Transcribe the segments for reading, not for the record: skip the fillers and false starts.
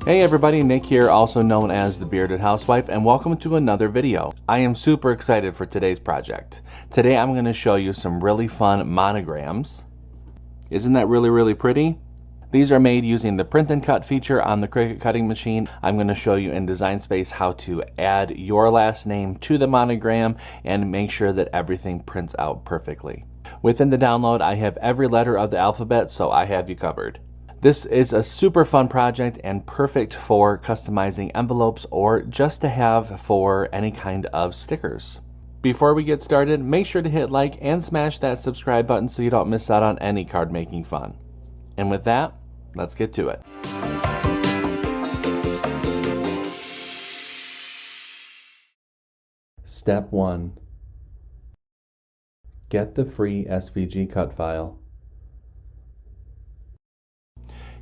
Hey everybody, Nick here, also known as the Bearded Housewife, and welcome to another video. I am super excited for today's project. Today I'm going to show you some really fun monograms. Isn't that really pretty? These are made using the print and cut feature on the Cricut cutting machine. I'm going to show you in Design Space how to add your last name to the monogram and make sure that everything prints out perfectly. Within the download, I have every letter of the alphabet, so I have you covered. This is a super fun project and perfect for customizing envelopes or just to have for any kind of stickers. Before we get started, make sure to hit like and smash that subscribe button so you don't miss out on any card making fun. And with that, let's get to it. Step 1. Get the free SVG cut file.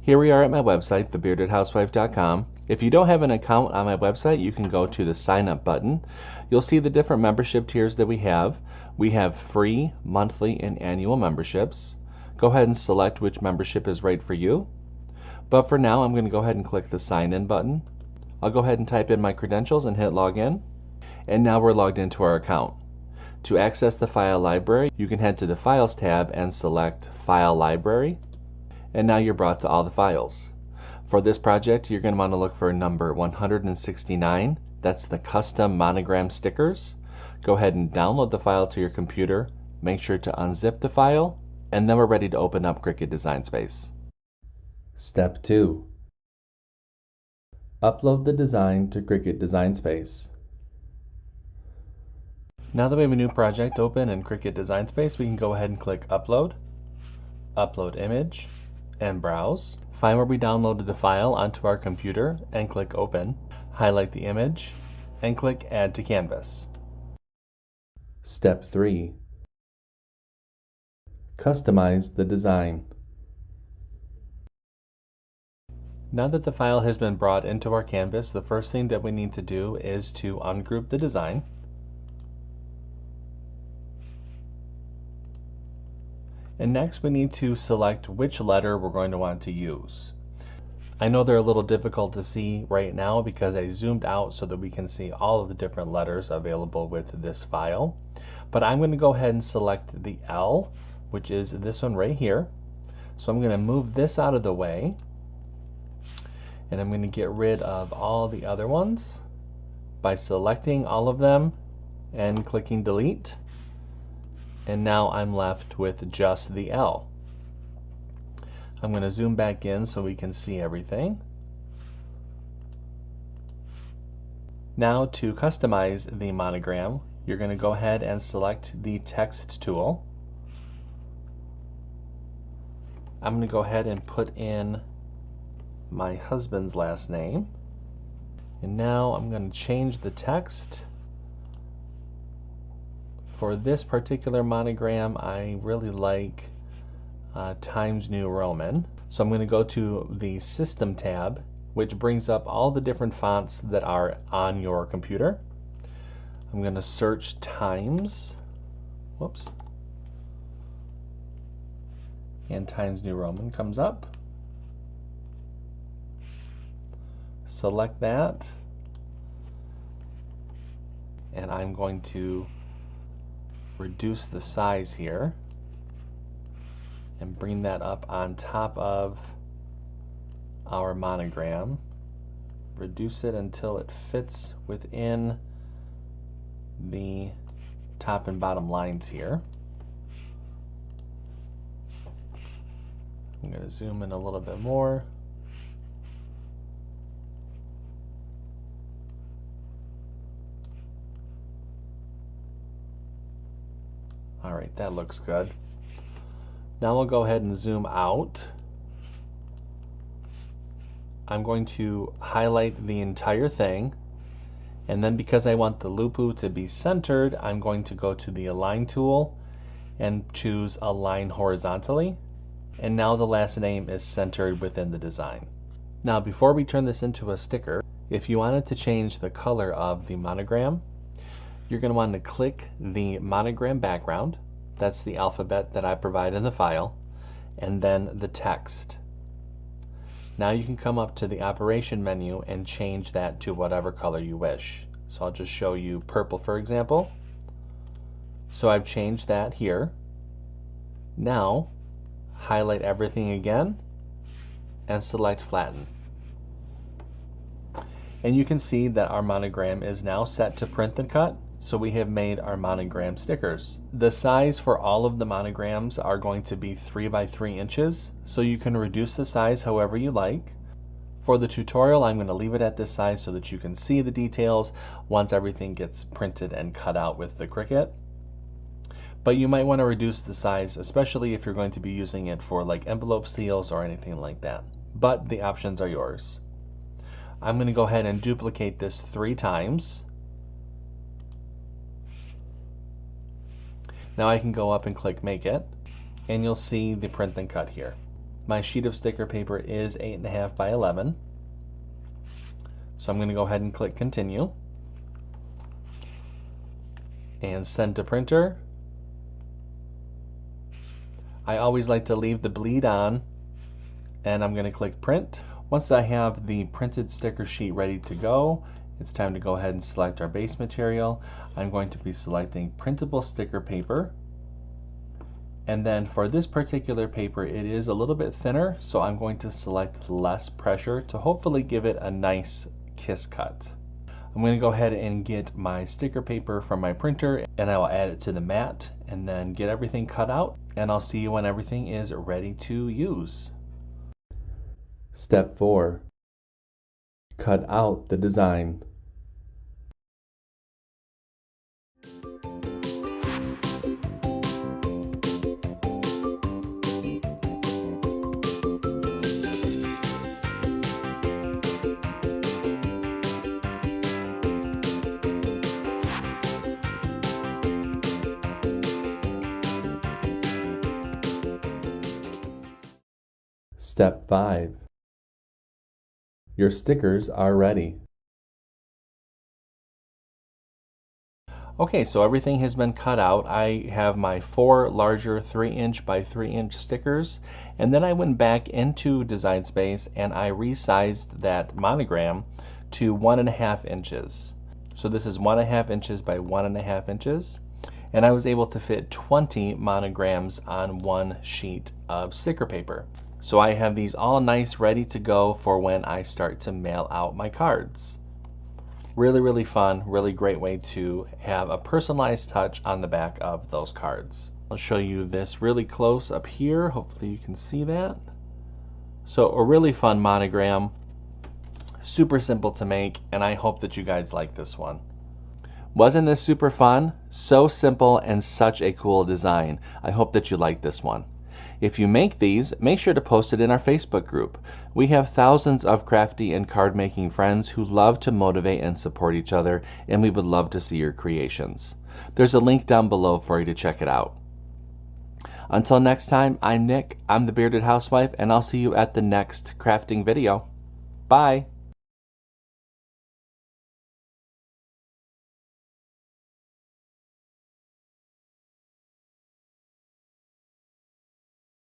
Here we are at my website, thebeardedhousewife.com. If you don't have an account on my website, you can go to the sign up button. You'll see the different membership tiers that we have. We have free, monthly, and annual memberships. Go ahead and select which membership is right for you. But for now, I'm going to go ahead and click the sign in button. I'll go ahead and type in my credentials and hit login. And now we're logged into our account. To access the file library, you can head to the Files tab and select File Library. And now you're brought to all the files. For this project, you're going to want to look for number 169. That's the custom monogram stickers. Go ahead and download the file to your computer. Make sure to unzip the file, and then we're ready to open up Cricut Design Space. Step 2. Upload the design to Cricut Design Space. Now that we have a new project open in Cricut Design Space, we can go ahead and click Upload, Upload Image, and browse. Find where we downloaded the file onto our computer and click Open. Highlight the image and click Add to Canvas. Step 3. Customize the design. Now that the file has been brought into our canvas, the first thing that we need to do is to ungroup the design. And next we need to select which letter we're going to want to use. I know they're a little difficult to see right now because I zoomed out so that we can see all of the different letters available with this file. But I'm going to go ahead and select the L, which is this one right here. So I'm going to move this out of the way. And I'm going to get rid of all the other ones by selecting all of them and clicking delete. And now I'm left with just the L. I'm going to zoom back in so we can see everything. Now to customize the monogram, you're going to go ahead and select the text tool. I'm going to go ahead and put in my husband's last name. And now I'm going to change the text. For this particular monogram, I really like Times New Roman. So I'm going to go to the System tab, which brings up all the different fonts that are on your computer. I'm going to search Times. Whoops. And Times New Roman comes up. Select that. And I'm going to reduce the size here and bring that up on top of our monogram. Reduce it until it fits within the top and bottom lines here. I'm going to zoom in a little bit more. Alright, that looks good. Now we'll go ahead and zoom out. I'm going to highlight the entire thing, and then because I want the lupu to be centered, I'm going to go to the Align tool and choose Align Horizontally. And now the last name is centered within the design. Now before we turn this into a sticker, if you wanted to change the color of the monogram, you're going to want to click the monogram background. That's the alphabet that I provide in the file, and then the text. Now you can come up to the operation menu and change that to whatever color you wish. So I'll just show you purple, for example. So I've changed that here. Now highlight everything again and select flatten. And you can see that our monogram is now set to print and cut. So we have made our monogram stickers. The size for all of the monograms are going to be 3 by 3 inches, so you can reduce the size however you like. For the tutorial, I'm going to leave it at this size so that you can see the details once everything gets printed and cut out with the Cricut. But you might want to reduce the size, especially if you're going to be using it for like envelope seals or anything like that. But the options are yours. I'm going to go ahead and duplicate this 3 times. Now I can go up and click Make It, and you'll see the print and cut here. My sheet of sticker paper is 8.5 by 11. So I'm going to go ahead and click Continue. And Send to Printer. I always like to leave the bleed on, and I'm going to click Print. Once I have the printed sticker sheet ready to go, it's time to go ahead and select our base material. I'm going to be selecting printable sticker paper. And then for this particular paper, it is a little bit thinner, so I'm going to select less pressure to hopefully give it a nice kiss cut. I'm going to go ahead and get my sticker paper from my printer, and I will add it to the mat and then get everything cut out, and I'll see you when everything is ready to use. Step 4. Cut out the design. Step 5. Your stickers are ready. Okay, so everything has been cut out. I have my 4 larger 3-inch by 3-inch stickers, and then I went back into Design Space and I resized that monogram to 1.5 inches. So this is 1.5 inches by 1.5 inches, and I was able to fit 20 monograms on one sheet of sticker paper. So I have these all nice ready to go for when I start to mail out my cards. Really fun, really great way to have a personalized touch on the back of those cards. I'll show you this really close up here. Hopefully you can see that. So a really fun monogram, super simple to make, and I hope that you guys like this one. Wasn't this super fun? So simple and such a cool design. I hope that you like this one. If you make these, make sure to post it in our Facebook group. We have thousands of crafty and card making friends who love to motivate and support each other, and we would love to see your creations. There's a link down below for you to check it out. Until next time, I'm Nick, I'm the Bearded Housewife, and I'll see you at the next crafting video. Bye!